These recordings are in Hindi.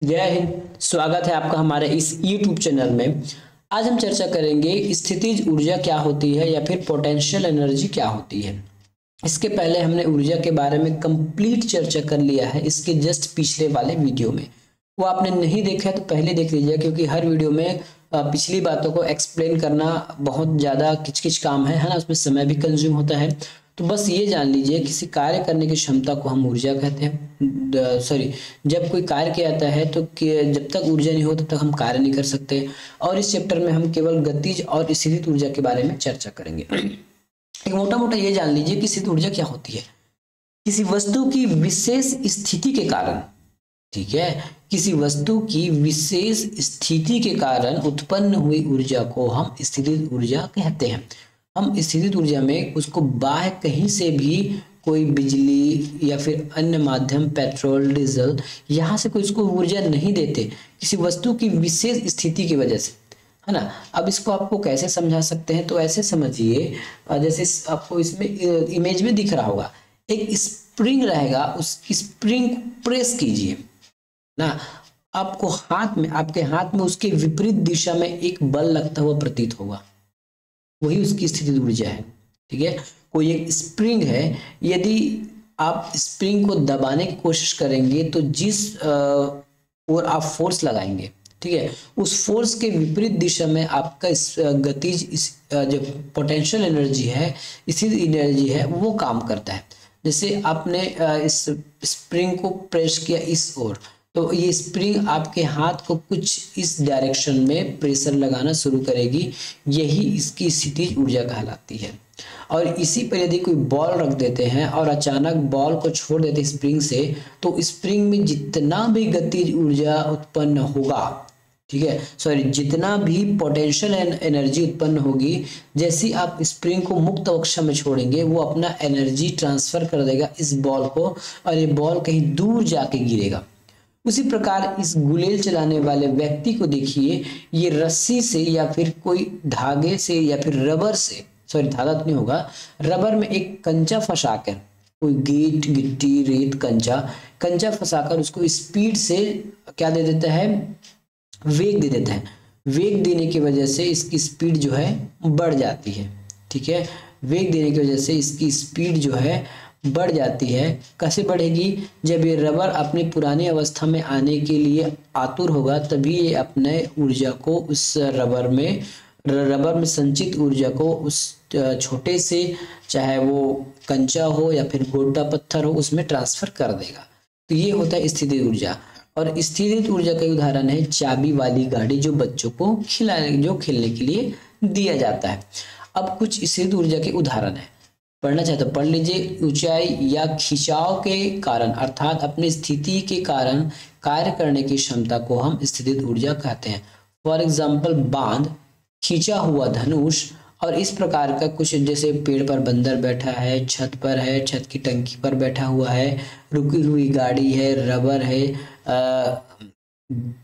जय हिंद। स्वागत है आपका हमारे इस YouTube चैनल में। आज हम चर्चा करेंगे स्थितिज ऊर्जा क्या होती है या फिर पोटेंशियल एनर्जी क्या होती है। इसके पहले हमने ऊर्जा के बारे में कंप्लीट चर्चा कर लिया है इसके जस्ट पिछले वाले वीडियो में। वो आपने नहीं देखा है तो पहले देख लीजिए, क्योंकि हर वीडियो में पिछली बातों को एक्सप्लेन करना बहुत ज़्यादा किचकिच काम है ना, उसमें समय भी कंज्यूम होता है। तो बस ये जान लीजिए, किसी कार्य करने की क्षमता को हम ऊर्जा कहते हैं। सॉरी, जब कोई कार्य किया जाता है तो जब तक ऊर्जा नहीं हो तब तक हम कार्य नहीं कर सकते। और इस चैप्टर में हम केवल गतिज और स्थितिज ऊर्जा के बारे में चर्चा करेंगे। एक मोटा मोटा ये जान लीजिए कि स्थितिज ऊर्जा क्या होती है। किसी वस्तु की विशेष स्थिति के कारण, ठीक है, किसी वस्तु की विशेष स्थिति के कारण उत्पन्न हुई ऊर्जा को हम स्थितिज ऊर्जा कहते हैं। हम स्थितिज ऊर्जा में उसको बाह्य कहीं से भी कोई बिजली या फिर अन्य माध्यम, पेट्रोल, डीजल, यहाँ से कोई उसको ऊर्जा नहीं देते, किसी वस्तु की विशेष स्थिति की वजह से, है ना। अब इसको आपको कैसे समझा सकते हैं, तो ऐसे समझिए, जैसे आपको इसमें इमेज में दिख रहा होगा, एक स्प्रिंग रहेगा, उस स्प्रिंग प्रेस कीजिए ना, आपको हाथ में, आपके हाथ में उसके विपरीत दिशा में एक बल लगता हुआ प्रतीत होगा, वही उसकी स्थितिज ऊर्जा है। ठीक है, कोई एक स्प्रिंग है, यदि आप स्प्रिंग को दबाने की कोशिश करेंगे तो जिस और आप फोर्स लगाएंगे, ठीक है, उस फोर्स के विपरीत दिशा में आपका गतिज जो पोटेंशियल एनर्जी है, स्थितिज एनर्जी है, वो काम करता है। जैसे आपने इस स्प्रिंग को प्रेस किया इस ओर, तो ये स्प्रिंग आपके हाथ को कुछ इस डायरेक्शन में प्रेशर लगाना शुरू करेगी, यही इसकी स्थितिज ऊर्जा कहलाती है। और इसी पर यदि कोई बॉल रख देते हैं और अचानक बॉल को छोड़ देते स्प्रिंग से, तो स्प्रिंग में जितना भी गतिज ऊर्जा उत्पन्न होगा, ठीक है, सॉरी, जितना भी पोटेंशियल एनर्जी उत्पन्न होगी, जैसे आप स्प्रिंग को मुक्त अवस्था में छोड़ेंगे, वो अपना एनर्जी ट्रांसफर कर देगा इस बॉल को, और ये बॉल कहीं दूर जाके गिरेगा। उसी प्रकार इस गुलेल चलाने वाले व्यक्ति को देखिए, ये रस्सी से या फिर कोई धागे से या फिर रबर से, सॉरी धागा तो नहीं होगा, रबर में एक कंचा फंसाकर, कोई गेट, गिट्टी, रेत, कंचा फंसाकर उसको स्पीड से क्या दे देता है, वेग दे देता है। वेग देने की वजह से इसकी स्पीड जो है बढ़ जाती है। ठीक है, वेग देने की वजह से इसकी स्पीड जो है बढ़ जाती है। कैसे बढ़ेगी? जब ये रबर अपनी पुरानी अवस्था में आने के लिए आतुर होगा, तभी ये अपने ऊर्जा को उस रबर में संचित ऊर्जा को उस छोटे से, चाहे वो कंचा हो या फिर गोटा पत्थर हो, उसमें ट्रांसफर कर देगा। तो ये होता है स्थितिज ऊर्जा। और स्थितिज ऊर्जा का उदाहरण है चाबी वाली गाड़ी, जो बच्चों को खेलने के लिए दिया जाता है। अब कुछ स्थितिज ऊर्जा के उदाहरण है, पढ़ना चाहे तो पढ़ लीजिए। ऊंचाई या खिंचाव के कारण, अर्थात अपनी स्थिति के कारण कार्य करने की क्षमता को हम स्थितिज ऊर्जा कहते हैं। फॉर एग्जाम्पल, बांध, खींचा हुआ धनुष, और इस प्रकार का कुछ, जैसे पेड़ पर बंदर बैठा है, छत पर है, छत की टंकी पर बैठा हुआ है, रुकी हुई गाड़ी है, रबर है,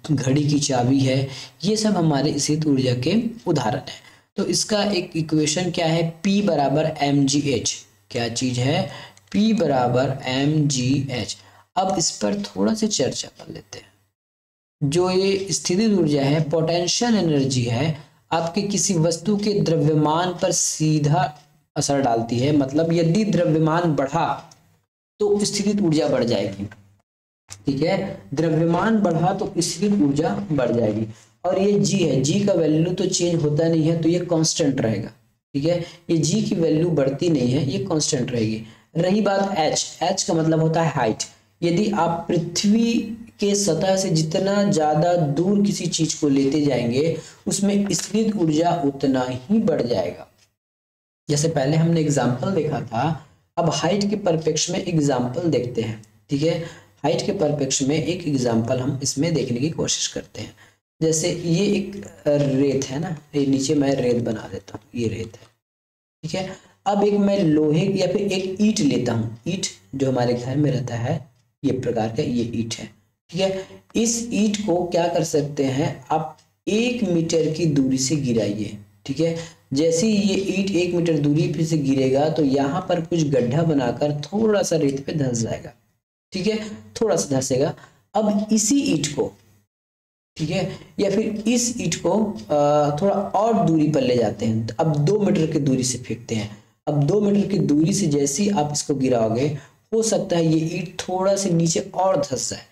घड़ी की चाबी है, ये सब हमारे स्थितिज ऊर्जा के उदाहरण है। तो इसका एक इक्वेशन क्या है? P बराबर mgh। क्या चीज है? P बराबर mgh। अब इस पर थोड़ा सा चर्चा कर लेते हैं। जो ये स्थितिज ऊर्जा है, पोटेंशियल एनर्जी है, आपके किसी वस्तु के द्रव्यमान पर सीधा असर डालती है। मतलब यदि द्रव्यमान बढ़ा तो स्थितिज ऊर्जा बढ़ जाएगी। ठीक है, द्रव्यमान बढ़ा तो स्थितिज ऊर्जा बढ़ जाएगी। और ये जी है, जी का वैल्यू तो चेंज होता नहीं है, तो ये कांस्टेंट रहेगा। ठीक है, ये जी की वैल्यू बढ़ती नहीं है, ये कांस्टेंट रहेगी। रही बात एच, एच का मतलब होता है हाइट। यदि आप पृथ्वी के सतह से जितना ज्यादा दूर किसी चीज को लेते जाएंगे, उसमें स्थितिज ऊर्जा उतना ही बढ़ जाएगा। जैसे पहले हमने एग्जाम्पल देखा था, अब हाइट के परिप्रेक्ष्य में एग्जाम्पल देखते हैं। ठीक है, हाइट के परिप्रेक्ष्य में एक एग्जाम्पल हम इसमें देखने की कोशिश करते हैं। जैसे ये एक रेत है ना, ये नीचे मैं रेत बना देता हूँ, ये रेत है। ठीक है, अब एक मैं लोहे या फिर एक ईंट लेता हूँ, ईंट जो हमारे घर में रहता है, ये प्रकार का ये ईंट है। ठीक है, इस ईंट को क्या कर सकते हैं आप, 1 मीटर की दूरी से गिराइए। ठीक है, जैसे ही ये ईंट 1 मीटर दूरी पे से गिरेगा, तो यहाँ पर कुछ गड्ढा बनाकर थोड़ा सा रेत पे धंस जाएगा। ठीक है, थोड़ा सा धंसेगा। अब इसी ईंट को ठीक है, या फिर इस ईंट को थोड़ा और दूरी पर ले जाते हैं, तो अब 2 मीटर की दूरी से फेंकते हैं। अब 2 मीटर की दूरी से जैसे ही आप इसको गिराओगे, हो सकता है ये ईंट थोड़ा से नीचे और धंस जाए,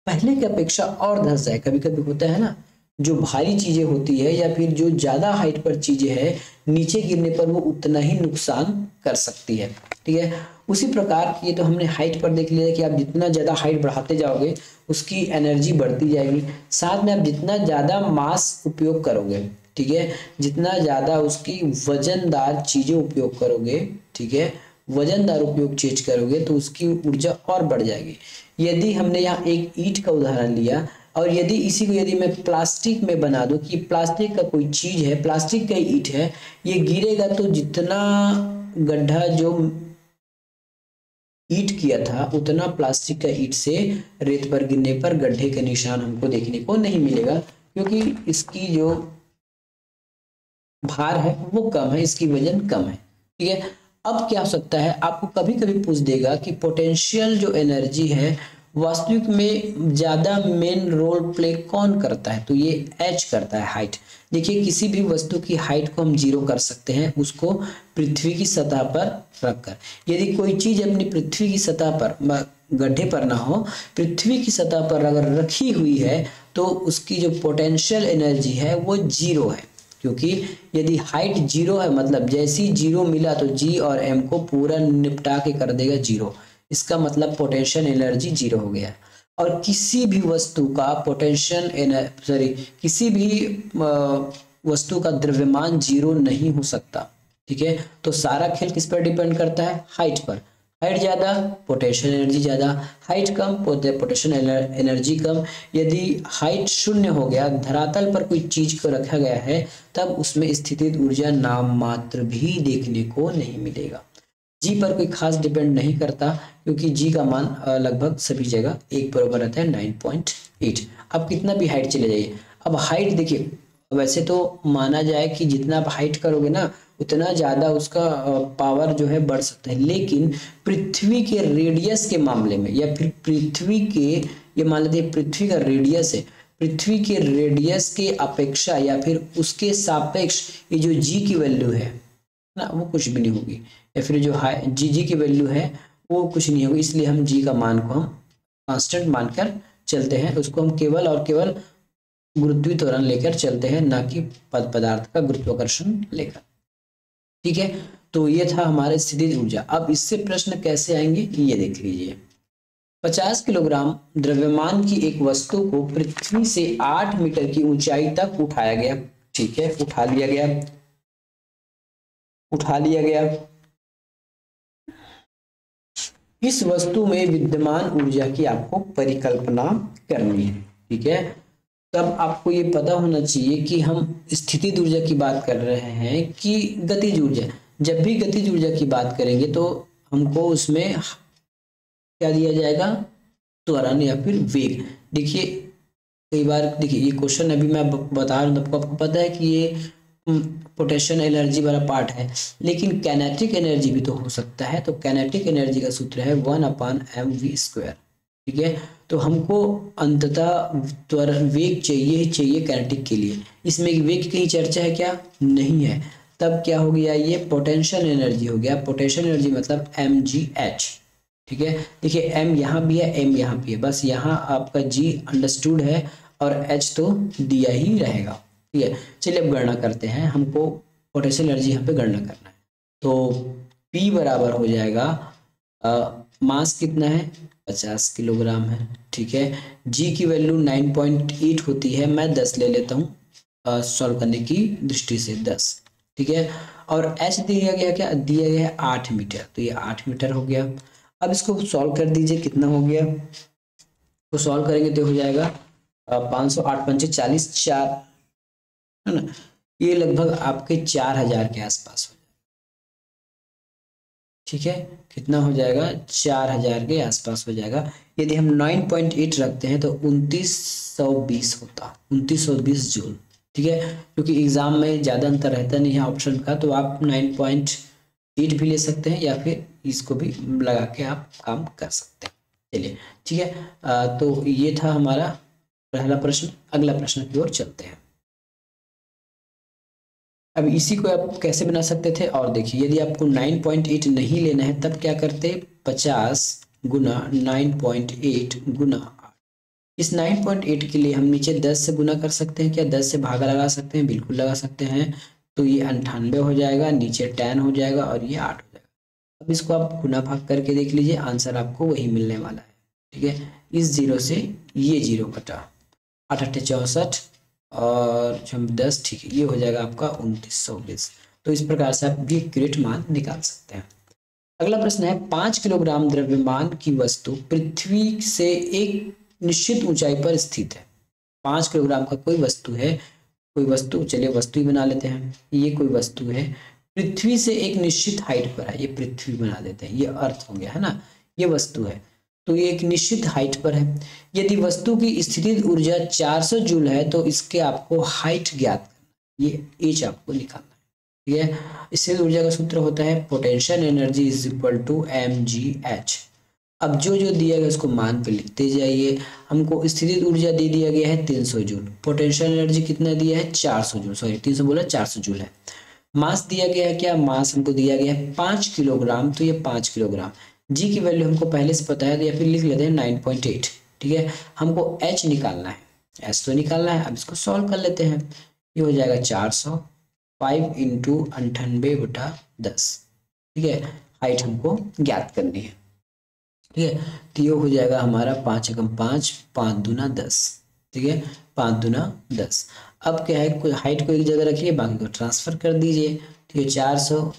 पहले की अपेक्षा और धंस जाए। कभी कभी होता है ना, जो भारी चीजें होती है या फिर जो ज्यादा हाइट पर चीजें है, नीचे गिरने पर वो उतना ही नुकसान कर सकती है। ठीक है, उसी प्रकार ये तो हमने हाइट पर देख लिया कि आप जितना ज्यादा हाइट बढ़ाते जाओगे उसकी एनर्जी बढ़ती जाएगी। साथ में आप जितना ज्यादा मास उपयोग करोगे, ठीक है, जितना ज्यादा उसकी वजनदार चीजें उपयोग करोगे, ठीक है, वजनदार उपयोग चीज करोगे तो उसकी ऊर्जा और बढ़ जाएगी। यदि हमने यहाँ एक ईंट का उदाहरण लिया और यदि इसी को यदि मैं प्लास्टिक में बना दूं कि प्लास्टिक का कोई चीज है, प्लास्टिक का ईंट है, ये गिरेगा तो जितना गड्ढा जो ईंट किया था उतना प्लास्टिक का ईंट से रेत पर गिरने पर गड्ढे के निशान हमको देखने को नहीं मिलेगा, क्योंकि इसकी जो भार है वो कम है, इसकी वजन कम है। ठीक है, अब क्या हो सकता है, आपको कभी कभी पूछ देगा कि पोटेंशियल जो एनर्जी है वास्तविक में ज्यादा मेन रोल प्ले कौन करता है, तो ये एच करता है, हाइट। देखिए, किसी भी वस्तु की हाइट को हम 0 कर सकते हैं उसको पृथ्वी की सतह पर रखकर। यदि कोई चीज अपनी पृथ्वी की सतह पर, गड्ढे पर ना हो, पृथ्वी की सतह पर अगर रखी हुई है तो उसकी जो पोटेंशियल एनर्जी है वो 0 है, क्योंकि यदि हाइट 0 है मतलब जैसी 0 मिला तो जी और एम को पूरा निपटा के कर देगा 0। इसका मतलब पोटेंशियल एनर्जी 0 हो गया। और किसी भी वस्तु का किसी भी वस्तु का द्रव्यमान 0 नहीं हो सकता। ठीक है, तो सारा खेल किस पर डिपेंड करता है, हाइट पर। हाइट ज्यादा पोटेंशियल एनर्जी ज्यादा, हाइट कम पोटेंशियल एनर्जी कम। यदि हाइट 0 हो गया, धरातल पर कोई चीज को रखा गया है, तब उसमें स्थितिज ऊर्जा नाम मात्र भी देखने को नहीं मिलेगा। जी पर कोई खास डिपेंड नहीं करता, क्योंकि जी का मान लगभग सभी जगह एक बराबर रहता है 9.8। अब कितना भी हाइट चले जाइए, अब हाइट देखिए, वैसे तो माना जाए कि जितना आप हाइट करोगे ना उतना ज्यादा उसका पावर जो है बढ़ सकता है, लेकिन पृथ्वी के रेडियस के मामले में या फिर पृथ्वी के, ये मान लेते हैं पृथ्वी का रेडियस है, पृथ्वी के रेडियस के अपेक्षा या फिर उसके सापेक्ष ये जो जी की वैल्यू है ना वो कुछ भी नहीं होगी, या फिर जो जी की वैल्यू है वो कुछ नहीं होगी। इसलिए हम जी का मान को हम कांस्टेंट मानकर चलते हैं, उसको हम केवल और केवल गुरुत्वीय त्वरण लेकर चलते हैं, ना कि पदार्थ का गुरुत्वाकर्षण लेकर। ठीक है, तो ये था हमारे स्थितिज ऊर्जा। अब इससे प्रश्न कैसे आएंगे ये देख लीजिए। 50 किलोग्राम द्रव्यमान की एक वस्तु को पृथ्वी से 8 मीटर की ऊंचाई तक उठाया गया। ठीक है, उठा लिया गया। इस वस्तु में विद्यमान ऊर्जा की आपको परिकल्पना करनी है। ठीक है, तब आपको ये पता होना चाहिए कि हम स्थितिज ऊर्जा की बात कर रहे हैं कि गतिज ऊर्जा। जब भी गतिज ऊर्जा की बात करेंगे तो हमको उसमें क्या दिया जाएगा, त्वरण या फिर वेग। देखिए, कई बार देखिए ये क्वेश्चन अभी मैं बता रहा हूँ, आपको पता है कि ये पोटेंशियल एनर्जी वाला पार्ट है, लेकिन कैनेटिक एनर्जी भी तो हो सकता है। तो कैनेटिक एनर्जी का सूत्र है 1/mv²। ठीक है, तो हमको अंततः त्वरण वेग चाहिए ही चाहिए कैनेटिक के लिए। इसमें वेग की कहीं चर्चा है क्या, नहीं है। तब क्या हो गया, ये पोटेंशियल एनर्जी हो गया। पोटेंशियल एनर्जी मतलब mgh। ठीक है, देखिए m यहाँ भी है, m यहाँ भी है, बस यहाँ आपका g अंडरस्टूड है और h तो दिया ही रहेगा। ठीक है, चलिए अब गणना करते हैं, हमको पोटेंशियल एनर्जी यहाँ पे गणना करना है। तो P बराबर हो जाएगा, मास कितना है 50 किलोग्राम है। ठीक है, G की वैल्यू 9.8 होती है, मैं 10 ले लेता हूँ सॉल्व करने की दृष्टि से 10। ठीक है, और H दिया गया, क्या दिया गया है 8 मीटर, तो ये 8 मीटर हो गया। अब इसको सॉल्व कर दीजिए, कितना हो गया, तो सॉल्व करेंगे तो हो जाएगा 508 पंचे 40, 4 है ना, ये लगभग आपके 4000 के आसपास हो जाएगा। ठीक है, कितना हो जाएगा, 4000 के आसपास हो जाएगा। यदि हम 9.8 रखते हैं तो 2920 होता, 2920 जूल। ठीक है, क्योंकि एग्जाम में ज्यादा अंतर रहता नहीं है ऑप्शन का, तो आप 9.8 भी ले सकते हैं या फिर इसको भी लगा के आप काम कर सकते हैं। चलिए ठीक है, तो ये था हमारा पहला प्रश्न। अगला प्रश्न की ओर चलते हैं। अब इसी को आप कैसे बना सकते थे, और देखिए यदि आपको 9.8 नहीं लेना है तब क्या करते, 50 गुना 9.8 गुना 8। इस 9.8 के लिए हम नीचे 10 से गुना कर सकते हैं क्या, 10 से भागा लगा सकते हैं, बिल्कुल लगा सकते हैं। तो ये 98 हो जाएगा, नीचे 10 हो जाएगा और ये 8 हो जाएगा। अब इसको आप गुना भाग करके देख लीजिए, आंसर आपको वही मिलने वाला है। ठीक है, इस जीरो से ये जीरो कटा, 8 8 64 और 10, ठीक है, ये हो जाएगा आपका 2920। तो इस प्रकार से आप भी एक्यूरेट मान निकाल सकते हैं। अगला प्रश्न है, 5 किलोग्राम द्रव्यमान की वस्तु पृथ्वी से एक निश्चित ऊंचाई पर स्थित है। 5 किलोग्राम का कोई वस्तु है, कोई वस्तु, चलिए वस्तु ही बना लेते हैं। ये कोई वस्तु है, पृथ्वी से एक निश्चित हाइट पर है, ये पृथ्वी बना देते हैं, ये अर्थ हो गया है ना, ये वस्तु है, तो ये एक निश्चित हाइट पर है। यदि वस्तु की स्थितिज ऊर्जा 400 जूल है तो इसके आपको हाइट ज्ञात करना, ये एच आपको निकालना है। ठीक है, स्थितिज ऊर्जा का सूत्र होता है potential energy is equal to mgh। अब जो जो दिया गया उसको मान पे लिखते जाइए। हमको स्थितिज ऊर्जा दे दिया गया है 300 जूल, पोटेंशियल एनर्जी कितना दिया है 400 जूल, सॉरी 300 बोला, 400 जूल है। मास दिया गया है क्या, मास हमको दिया गया है 5 किलोग्राम, तो ये 5 किलोग्राम। जी की वैल्यू हमको पहले से पता है, तो या फिर लिख लेते हैं 9.8। ठीक है, हमको एच निकालना है, एच तो निकालना है। अब इसको सॉल्व कर लेते हैं, ये हो जाएगा 400, 5 इंटू 98/10। ठीक है, हाइट हमको ज्ञात करनी है। ठीक है, तो ये हो जाएगा हमारा 5 एकम 5, 5 दूना 10। ठीक है, 5 दूना 10। अब क्या है, कोई हाइट को एक जगह रखिए, बाकी को ट्रांसफर कर दीजिए। ठीक है, 400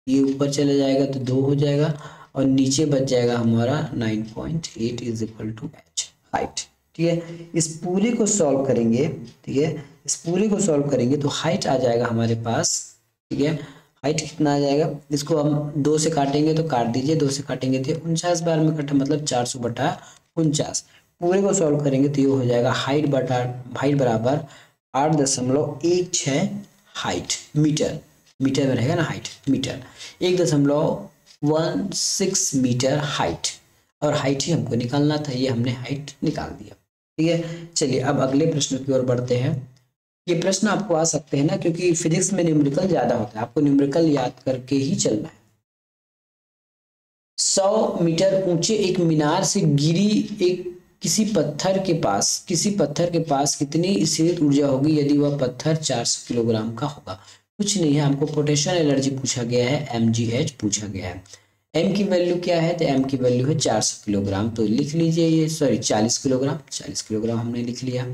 ये ऊपर चले जाएगा तो 2 हो जाएगा और नीचे बच जाएगा हमारा 9.8 is equal to H height. ठीक है, इस पूरे को सॉल्व करेंगे। ठीक है, इस पूरे को सॉल्व करेंगे तो हाइट आ जाएगा हमारे पास। ठीक है, हाइट कितना आ जाएगा, इसको हम 2 से काटेंगे तो काट दीजिए, 2 से काटेंगे तो 49 बार में कटा, मतलब 400/49। पूरे को सॉल्व करेंगे तो ये हो जाएगा हाइट बराबर 8.16 हाइट मीटर, मीटर में रहेगा ना हाइट, मीटर 1.16 मीटर हाइट, और हाइट ही हमको निकालना था, ये हमने हाइट निकाल दिया। ठीक है, चलिए अब अगले प्रश्न की ओर बढ़ते हैं। ये प्रश्न आपको आ सकते हैं ना, क्योंकि फिजिक्स में न्यूमेरिकल ज्यादा होता है, आपको न्यूमेरिकल याद करके ही चलना है। 100 मीटर ऊंचे एक मीनार से गिरी एक किसी पत्थर के पास कितनी स्थितिज ऊर्जा होगी यदि वह पत्थर 400 किलोग्राम का होगा। कुछ नहीं है, हमको पोटेंशियल एनर्जी पूछा गया है, mgh पूछा गया है। m की वैल्यू क्या है, तो m की वैल्यू है 400 किलोग्राम, तो लिख लीजिए ये, सॉरी 40 किलोग्राम, 40 किलोग्राम हमने लिख लिया।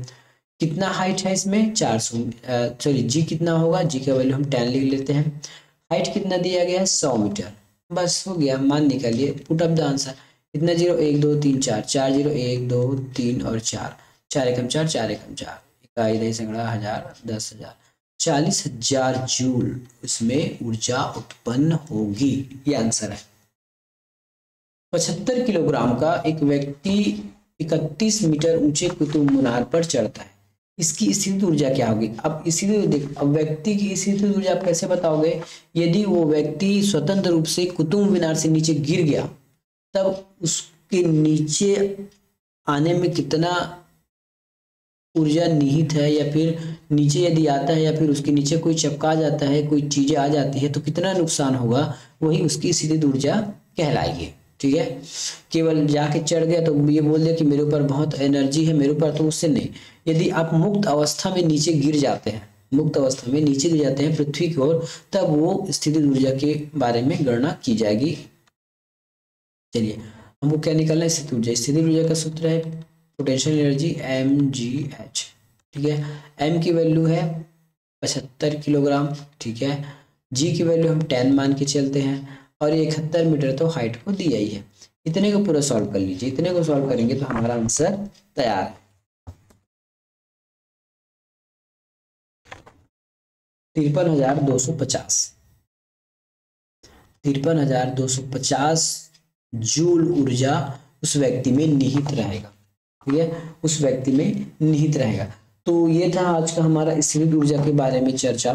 कितना हाइट है इसमें 400, सॉरी जी कितना होगा, जी का वैल्यू हम 10 लिख लेते हैं। हाइट कितना दिया गया है 100 मीटर, बस हो गया, मान निकालिए, पुट अप द आंसर। कितना जीरो, 1 2 3 4, 4 जीरो 1 2 3 और 4, 4 एकम 4, 4 एकम 4, इकाई दही सैकड़ा, हजार, 10,000, 40,000 जूल उसमें ऊर्जा उत्पन्न होगी, ये आंसर है। 75 किलोग्राम का एक व्यक्ति 31 मीटर ऊंचे कुतुब मीनार पर चढ़ता है, इसकी स्थितिज ऊर्जा क्या होगी। अब अब व्यक्ति की स्थितिज ऊर्जा आप कैसे बताओगे, यदि वो व्यक्ति स्वतंत्र रूप से कुतुब मीनार से नीचे गिर गया तब उसके नीचे आने में कितना ऊर्जा निहित है, या फिर नीचे यदि आता है या फिर उसके नीचे कोई चपका जाता है, कोई चीजें आ जाती है तो कितना नुकसान होगा, वही उसकी स्थितिज ऊर्जा कहलाएगी। ठीक है, केवल जाके चढ़ गया तो ये बोल दिया कि मेरे ऊपर बहुत एनर्जी है, मेरे ऊपर, तो उससे नहीं। यदि आप मुक्त अवस्था में नीचे गिर जाते हैं, मुक्त अवस्था में नीचे गिर जाते हैं पृथ्वी की ओर, तब वो स्थितिज ऊर्जा के बारे में गणना की जाएगी। चलिए हमको क्या निकालना है, स्थितिज ऊर्जा। स्थितिज ऊर्जा का सूत्र है पोटेंशियल एनर्जी mgh। ठीक है, m की वैल्यू है 75 किलोग्राम। ठीक है, g की वैल्यू हम 10 मान के चलते हैं, और 71 मीटर तो हाइट को दिया ही है। इतने को पूरा सॉल्व कर लीजिए, इतने को सॉल्व करेंगे तो हमारा आंसर तैयार है। 53,250, 53,250 जूल ऊर्जा उस व्यक्ति में निहित रहेगा। ठीक है, उस व्यक्ति में निहित रहेगा। तो ये था आज का हमारा स्थितिज ऊर्जा के बारे में चर्चा।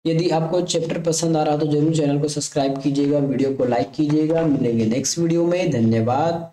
यदि आपको चैप्टर पसंद आ रहा हो तो जरूर चैनल को सब्सक्राइब कीजिएगा, वीडियो को लाइक कीजिएगा। मिलेंगे नेक्स्ट वीडियो में, धन्यवाद।